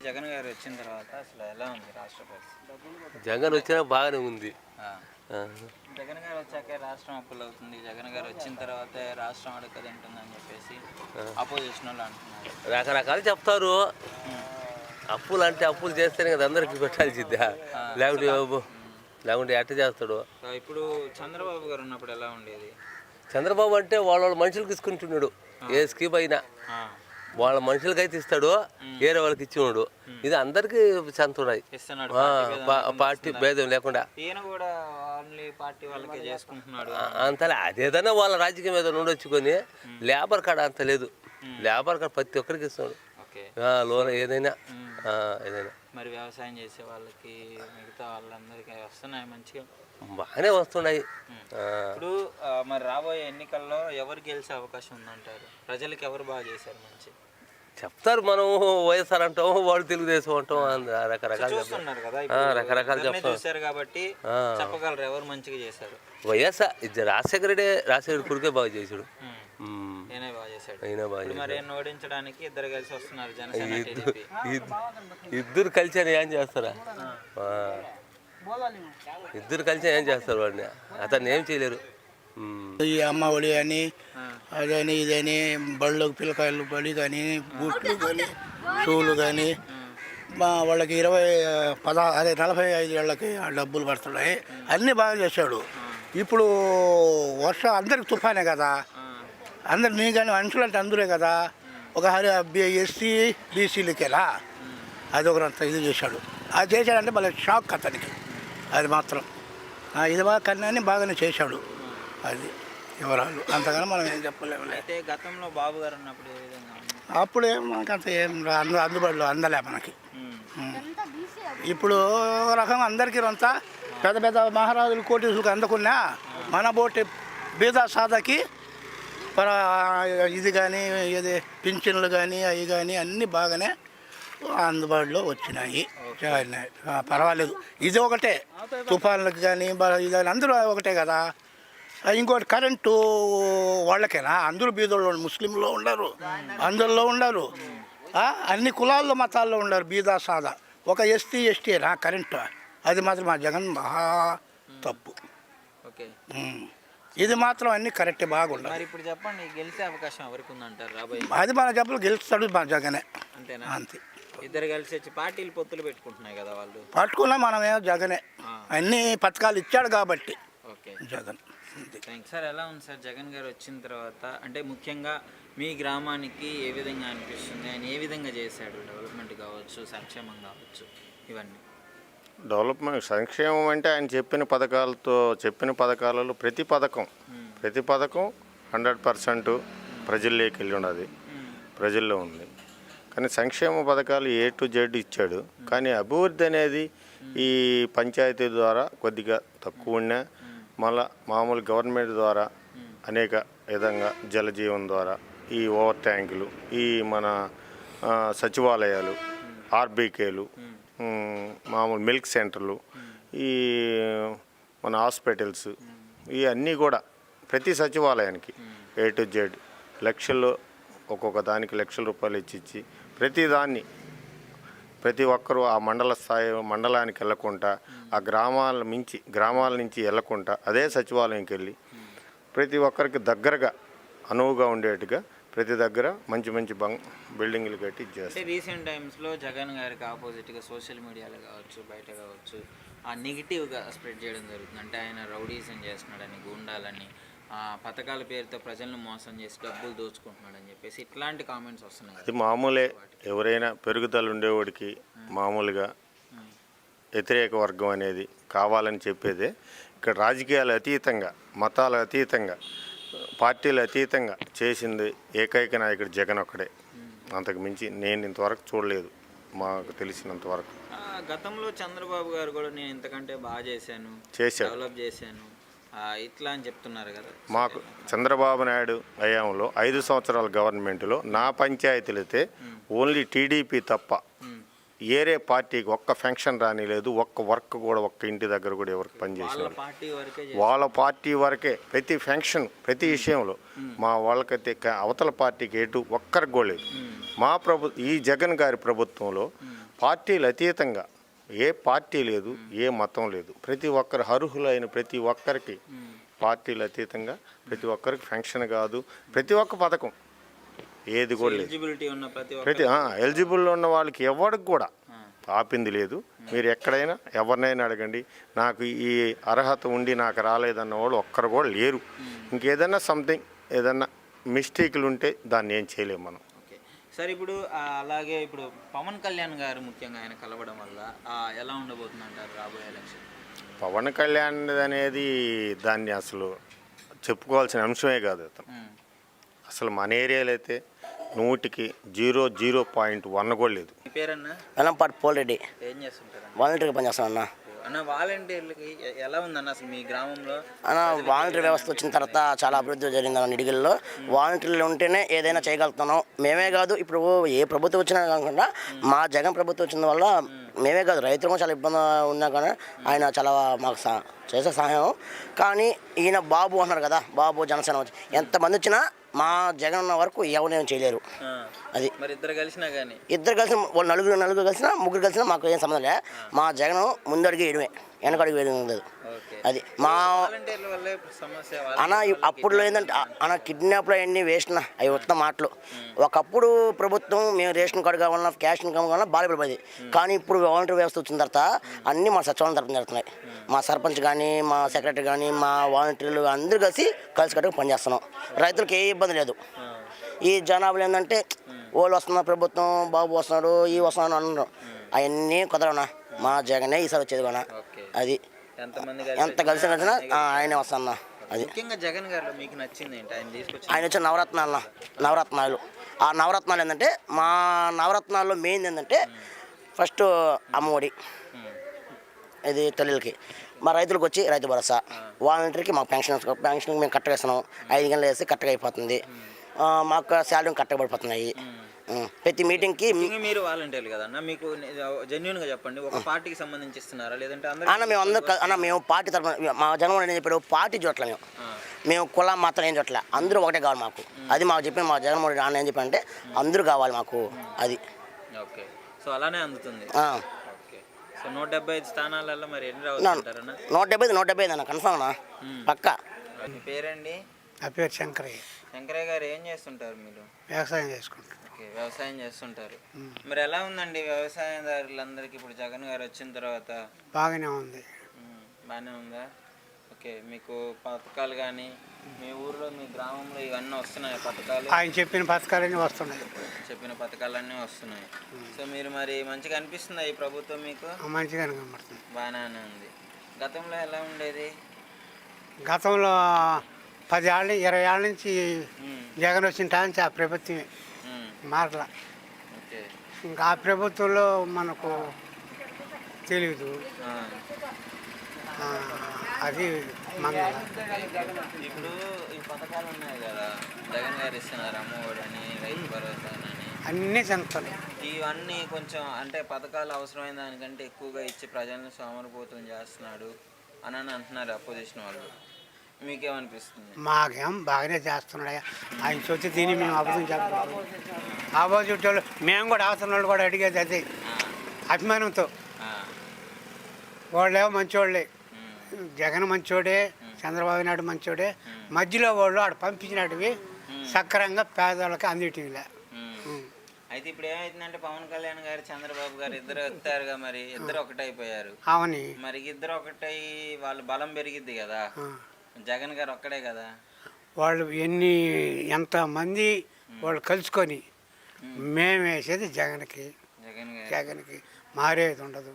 జగన్ గారు వచ్చిన తర్వాత అసలు ఎలా ఉంది రాష్ట్ర పరిస్థితి? జగన్ వచ్చినా బాగానే ఉంది. జగన్ గారు వచ్చాకే రాష్ట్రం అప్పులు అవుతుంది, జగన్ గారు వచ్చిన తర్వాతే రాష్ట్రం అడగదంటుందని చెప్పేసి అపోజిషన్ వాళ్ళు అంటున్నారు. రకరకాలు చెప్తారు. అప్పులు అంటే అప్పులు చేస్తేనే కదా అందరికి పెట్టాల్సిందా, లేకుంటే ఎట్ట చేస్తాడు. ఇప్పుడు చంద్రబాబు గారు ఉన్నప్పుడు ఎలా ఉండేది? చంద్రబాబు అంటే వాళ్ళ మనుషులకు తీసుకుంటున్నాడు. ఏ స్కీమ్ అయినా వాళ్ళ మనుషులకైతే ఇస్తాడు, వేరే వాళ్ళకి ఇచ్చినాడు. ఇది అందరికి చెందుతున్నాయి, పార్టీ భేదం లేకుండా. అంతలే అదేదన్నా వాళ్ళ రాజకీయం ఏదైనా ఉండొచ్చుకొని లేబర్ కార్డ్ అంత లేదు. లేబర్ కార్డ్ ప్రతి ఒక్కరికి ఇస్తున్నాడు, లోన్ ఏదైనా మరి వ్యవసాయం చేసే వాళ్ళకి మిగతా వాళ్ళందరికీ వస్తున్నాయి, మంచిగా బాగానే వస్తున్నాయి. ఇప్పుడు మరి రాబోయే ఎన్నికల్లో ఎవరు గెలిచే అవకాశం ఉందంటారు? ప్రజలకు ఎవరు బాగా చేశారు మంచి చెప్తారు. మనం వైఎస్ఆర్ అంటాం, వాళ్ళు తెలుగుదేశం అంటాం, రకరకాలు చూస్తున్నారు కదా, రకరకాలు చూసారు కాబట్టి చెప్పగలరు ఎవరు మంచిగా చేశారు. వైఎస్ఆర్ రాజశేఖర కొడుకే బాగా చేశాడు. ఓడించడానికి ఇద్దరు కలిసి వస్తున్నారు, ఇద్దరు కలిసి అని ఏం చేస్తారా? ఇద్దరు కలిసి ఏం చేస్తారు వాడిని? అతన్ని ఏం చేయలేరు. ఈ అమ్మ ఒడి అని అదని ఇదని బళ్ళకు పిల్లకాయలు బడి కానీ బూట్లు కానీ షూలు కానీ వాళ్ళకి 45 ఏళ్ళకి డబ్బులు పడుతున్నాయి. అన్నీ బాగా చేశాడు. ఇప్పుడు వర్షం అందరికి తుఫానే కదా, అందరు నీ కానీ మనుషులు అంటే అందరే కదా. ఒక ఎస్సీ బీసీలకేలా అది ఒకరంత ఇది చేశాడు. అది చేశాడంటే మళ్ళీ షాక్ అతనికి. అది మాత్రం ఇది బాగా కన్నా బాగానే చేశాడు. అది వివరాలు అంతగానో మనం ఏం చెప్పలేము. అయితే గతంలో బాబు గారు ఉన్నప్పుడు అప్పుడే మనకంత ఏం అందుబాటులో అందలే మనకి. ఇప్పుడు ఒక రకంగా అందరికీ అంతా పెద్ద పెద్ద మహారాజులు కోటీసులకు అందకున్నా మన బోటి బీదా సాదాకి ఇది కానీ ఇది పింఛన్లు కానీ అవి కానీ అన్నీ బాగానే అందుబాటులో వచ్చినాయి, పర్వాలేదు. ఇది ఒకటే తుఫాన్లకు కానీ ఇది అందరూ ఒకటే కదా. ఇంకోటి కరెంటు వాళ్ళకేనా? అందరూ బీదోళ్ళు ముస్లింలో ఉండరు, అందరిలో ఉండరు, అన్ని కులాల్లో మతాల్లో ఉండరు, బీదా సాదా. ఒక ఎస్టీనా కరెంటు? అది మాత్రం మా జగన్ మహా తప్పు. ఇది మాత్రం అన్ని కరెక్టే బాగుండదు. ఇప్పుడు చెప్పండి, గెలిచే అవకాశం ఎవరికి ఉందంటారు? అది మన జబ్బులు గెలుస్తాడు మా జగనే, అంతేనా? అంతే. ఇద్దరు కలిసి వచ్చి పార్టీలు పొత్తులు పెట్టుకుంటున్నాయి కదా, వాళ్ళు పట్టుకున్నా మనమేమో జగనే అన్ని పథకాలు ఇచ్చాడు కాబట్టి జగన్. సార్ ఎలా ఉంది సార్ జగన్ గారు వచ్చిన తర్వాత? అంటే ముఖ్యంగా మీ గ్రామానికి ఏ విధంగా అనిపిస్తుంది? ఆయన ఏ విధంగా చేశాడు? డెవలప్మెంట్ కావచ్చు, సంక్షేమం కావచ్చు, ఇవన్నీ. డెవలప్మెంట్ సంక్షేమం అంటే ఆయన చెప్పిన పథకాలలో ప్రతి పథకం 100% ప్రజల్లోకి వెళ్ళి ఉన్నది, ప్రజల్లో ఉంది. కానీ సంక్షేమ పథకాలు A to Z ఇచ్చాడు. కానీ అభివృద్ధి అనేది ఈ పంచాయతీ ద్వారా కొద్దిగా తక్కువ ఉన్నా, మళ్ళా మామూలు గవర్నమెంట్ ద్వారా అనేక విధంగా జలజీవన్ ద్వారా ఈ ఓవర్ ట్యాంకులు, ఈ మన సచివాలయాలు, ఆర్బీకేలు, మామూలు మిల్క్ సెంటర్లు, ఈ మన హాస్పిటల్స్, ఇవన్నీ కూడా ప్రతి సచివాలయానికి A to Z లక్షల్లో ఒక్కొక్క దానికి లక్షల రూపాయలు ఇచ్చి ప్రతి ఒక్కరూ ఆ మండలానికి వెళ్ళకుండా, ఆ గ్రామాల నుంచి వెళ్ళకుండా అదే సచివాలయంకి వెళ్ళి ప్రతి ఒక్కరికి దగ్గరగా అనువుగా ఉండేట్టుగా ప్రతి దగ్గర మంచి బిల్డింగ్లు కట్టి చేస్తారు. రీసెంట్ టైమ్స్లో జగన్ గారికి ఆపోజిట్గా సోషల్ మీడియాలో కావచ్చు, బయట కావచ్చు, ఆ నెగిటివ్గా స్ప్రెడ్ చేయడం జరుగుతుంది. అంటే ఆయన రౌడీజం చేస్తున్నాడని, గూండాలని, పథకాల పేరుతో ప్రజలను మోసం చేసి డబ్బులు దోచుకుంటున్నాడని చెప్పేసి ఇట్లాంటి కామెంట్స్ వస్తున్నాయి. అది మామూలే. ఎవరైనా పెరుగుదల ఉండేవాడికి మామూలుగా వ్యతిరేక వర్గం అనేది కావాలని చెప్పేదే. ఇక్కడ రాజకీయాలు అతీతంగా, మతాల అతీతంగా, పార్టీలు అతీతంగా చేసింది ఏకైక నాయకుడు జగన్ ఒక్కడే. అంతకు మించి నేను ఇంతవరకు చూడలేదు, మాకు తెలిసినంతవరకు. గతంలో చంద్రబాబు గారు కూడా నేను ఇంతకంటే బాగా చేశాను, డెవలప్ చేశాను ఇట్లా అని చెప్తున్నారు కదా. మాకు చంద్రబాబు నాయుడు హయాంలో 5 సంవత్సరాల గవర్నమెంట్లో నా పంచాయతీలైతే ఓన్లీ టీడీపీ తప్ప ఏరే పార్టీకి ఒక్క ఫంక్షన్ రానిలేదు, ఒక్క వర్క్ కూడా ఒక్క ఇంటి దగ్గర కూడా ఎవరికి పనిచేసిన పార్టీ వరకే వాళ్ళ పార్టీ వరకే ప్రతి ఫంక్షన్ ప్రతి విషయంలో మా వాళ్ళకైతే అవతల పార్టీకి ఎటు ఒక్కరికి కూడా లేదు. మా ఈ జగన్ గారి ప్రభుత్వంలో పార్టీలు అతీతంగా ఏ పార్టీ లేదు, ఏ మతం లేదు, ప్రతి ఒక్కరు అర్హులైన ప్రతి ఒక్కరికి పార్టీలు అతీతంగా ప్రతి ఒక్కరికి ఫంక్షన్ కాదు, ప్రతి ఒక్క పథకం ఏది కూడా లేదు. ప్రతి ఎలిజిబుల్ ఉన్న వాళ్ళకి ఎవరికి కూడా ఆపింది లేదు. మీరు ఎక్కడైనా ఎవరినైనా అడగండి, నాకు ఈ అర్హత ఉండి నాకు రాలేదన్న వాళ్ళు ఒక్కరు కూడా లేరు. ఇంకేదన్నా సంథింగ్ ఏదన్నా మిస్టేక్లు ఉంటే దాన్ని ఏం చేయలేము మనం. సార్ ఇప్పుడు అలాగే ఇప్పుడు పవన్ కళ్యాణ్ గారు ముఖ్యంగా ఆయన కలవడం వల్ల ఎలా ఉండబోతుంది అంటారు రాబోయే ఎలక్షన్? పవన్ కళ్యాణ్ అనేది దాన్ని అసలు చెప్పుకోవాల్సిన అంశమే కాదు. అతను అసలు మన ఏరియాలో అయితే 100కి 0.1 కూడా లేదు. మీ పేరన్నా? వెల్లంపాటి పోలరెడ్డి. ఏం చేస్తుంటారు? వాలంటీర్గా పనిచేస్తాను అన్న. అన్న వాలంటీర్లకి ఎలా ఉందన్న అసలు మీ గ్రామంలో? అన్న వాలంటీర్ వ్యవస్థ వచ్చిన తర్వాత చాలా అభివృద్ధి జరిగిందన్న నిడిగిల్లో. వాలంటీర్లు ఉంటేనే ఏదైనా చేయగలుగుతున్నాం. మేమే కాదు, ఇప్పుడు ఏ ప్రభుత్వం వచ్చినా కాకుండా మా జగన్ ప్రభుత్వం వచ్చిన వల్ల మేమే కాదు, రైతులు కూడా చాలా ఇబ్బంది ఉన్నా కానీ ఆయన చాలా మాకు చేసే సహాయం. కానీ ఈయన బాబు అన్నారు కదా, బాబు జనసేన వచ్చి ఎంతమంది వచ్చినా మా జగన్ ఉన్న వరకు ఎవరేం చేయలేరు. అది మరి ఇద్దరు కలిసినా కానీ వాళ్ళు నలుగురు కలిసినా ముగ్గురు కలిసినా మాకు ఏం సంబంధం లే. మా జగన్ ముందడుగు వేయడమే, వెనకడుగు వేయడం ఉండదు. అది మా అన్న. అప్పుడులో ఏంటంటే అన్న కిడ్నాప్లో అవన్నీ వేస్ట్ అన్న, అవి ఉత్తమ మాటలు. ఒకప్పుడు ప్రభుత్వం మేము రేషన్ కార్డు కావాలన్నా క్యాష్ ఇన్కమ్ కావాలన్నా బాధపడిపోయింది. కానీ ఇప్పుడు వాలంటీర్ వ్యవస్థ వచ్చిన తర్వాత అన్నీ మా సచివాలయం తరపున జరుగుతున్నాయి. మా సర్పంచ్ కానీ మా సెక్రటరీ కానీ మా వాలంటీర్లు అందరూ కలిసి కట్టుకు పనిచేస్తున్నాం. రైతులకు ఏ ఇబ్బంది లేదు. ఈ జనాభాలు ఏంటంటే వాళ్ళు వస్తున్నారు, ప్రభుత్వం బాబు వస్తున్నాడు, ఈ వస్తున్నాడు అన్నారు. అవన్నీ కుదరవునా, మా జగనే ఈసారి వచ్చేది కూడా. అది ఎంత కలిసి కలిసినా ఆయనే వస్తాను. అది ముఖ్యంగా జగన్ గారు మీకు నచ్చింది ఏంటి? ఆయన వచ్చిన నవరత్నాలు. ఆ నవరత్నాలు ఏంటంటే మా నవరత్నాల్లో మెయిన్ ఏంటంటే ఫస్ట్ అమ్మఒడి, ఇది తల్లికి. మా రైతులకు వచ్చి రైతు భరోసా, వాలంటీర్కి మాకు పెన్షన్ మేము కరెక్ట్గా ఇస్తున్నాం. 5 గంటలు వేసి కరెక్ట్గా అయిపోతుంది. మాకు శాలరీ కరెక్ట్గా పడిపోతున్నాయి. ప్రతి మీటింగ్కి మీరు వాలంటీర్లు కదన్నా, మీకు జెన్యున్గా చెప్పండి, ఒక పార్టీకి సంబంధించి ఇస్తున్నారా లేదంటే మేము అందరూ మేము పార్టీ తరఫున మా జగన్మోహన్ ఏం చెప్పాడు, పార్టీ చూడట్లే మేము కులం మాత్రం ఏం చూడట్లే, అందరూ ఒకటే కావాలి మాకు. అది మాకు చెప్పిన మా జగన్మోహన్ అన్న ఏం చెప్పారంటే అందరూ కావాలి మాకు. అది ఓకే. సో అలానే అందుతుంది. ఓకే. సో 175 స్థానాలలో మరి ఎన్ని రావుతారన్నా? 175 అన్న కన్ఫామ్ అన్న, పక్కా. మీ పేరండి? నా పేరు శంకరయ్య. శంకరయ్య గారు ఏం చేస్తుంటారు మీరు? వ్యవసాయం చేసుకుంటారు. ఓకే, వ్యవసాయం చేస్తుంటారు. మరి ఎలా ఉందండి వ్యవసాయదారులందరికీ ఇప్పుడు జగన్ గారు వచ్చిన తర్వాత? బాగానే ఉంది. బాగానే ఉందా? ఓకే. మీకు పథకాలు కానీ మీ ఊర్లో మీ గ్రామంలో ఇవన్నీ వస్తున్నాయి పథకాలు? ఆయన చెప్పిన పథకాలన్నీ వస్తున్నాయి. చెప్పిన పథకాలన్నీ వస్తున్నాయి. సో మీరు మరి మంచిగా అనిపిస్తుందా ఈ ప్రభుత్వం మీకు? మంచిగానే కనబడుతుంది. బాగానే ఉంది. గతంలో ఎలా ఉండేది? గతంలో 10 ఏళ్ళ 20 ఏళ్ళ నుంచి జగన్ వచ్చిన టైం నుంచి ఆ ప్రభుత్వమే మారలా. ఇంకా ఆ ప్రభుత్వంలో మనకు తెలియదు. అది మన ఇప్పుడు ఈ పథకాలు ఉన్నాయి కదా, జగన్ గారు ఇస్తున్నారు, అమ్మఒడి అని, రైతు భరోసా అని, అన్నీ చెందుతాయి. ఇవన్నీ కొంచెం అంటే పథకాలు అవసరమైన దానికంటే ఎక్కువగా ఇచ్చి ప్రజలను సోమరిపోతం చేస్తున్నాడు అని అంటున్నారు అపోజిషన్ వాళ్ళు. మీకేమనిపిస్తుంది? మాకేం బాగానే చేస్తున్నాడు ఆయన. చూస్తే దీన్ని మేము అబద్ధం చెప్పాలి. ఆపోజిట్ వాళ్ళు మేము కూడా అవసరం వాళ్ళు కూడా అడిగేది అదే అభిమానంతో. వాళ్ళేమో మంచివాళ్ళే, జగన్ మంచోడే, చంద్రబాబు నాయుడు మంచోడే. మధ్యలో వాళ్ళు ఆడ పంపించినట్టువి సక్రంగా పేదవాళ్ళకి అందేటివిలే. అయితే ఇప్పుడు ఏమైతుందంటే పవన్ కళ్యాణ్ గారు చంద్రబాబు గారు ఇద్దరు వస్తారుగా, మరి ఇద్దరు ఒకటైపోయారు. అవును, మరి ఇద్దరు ఒకటై వాళ్ళ బలం పెరిగిద్ది కదా. జగన్ గారు ఒక్కడే కదా. వాళ్ళు ఎంతమంది వాళ్ళు కలుసుకొని మేము వేసేది జగన్కి మారేది ఉండదు.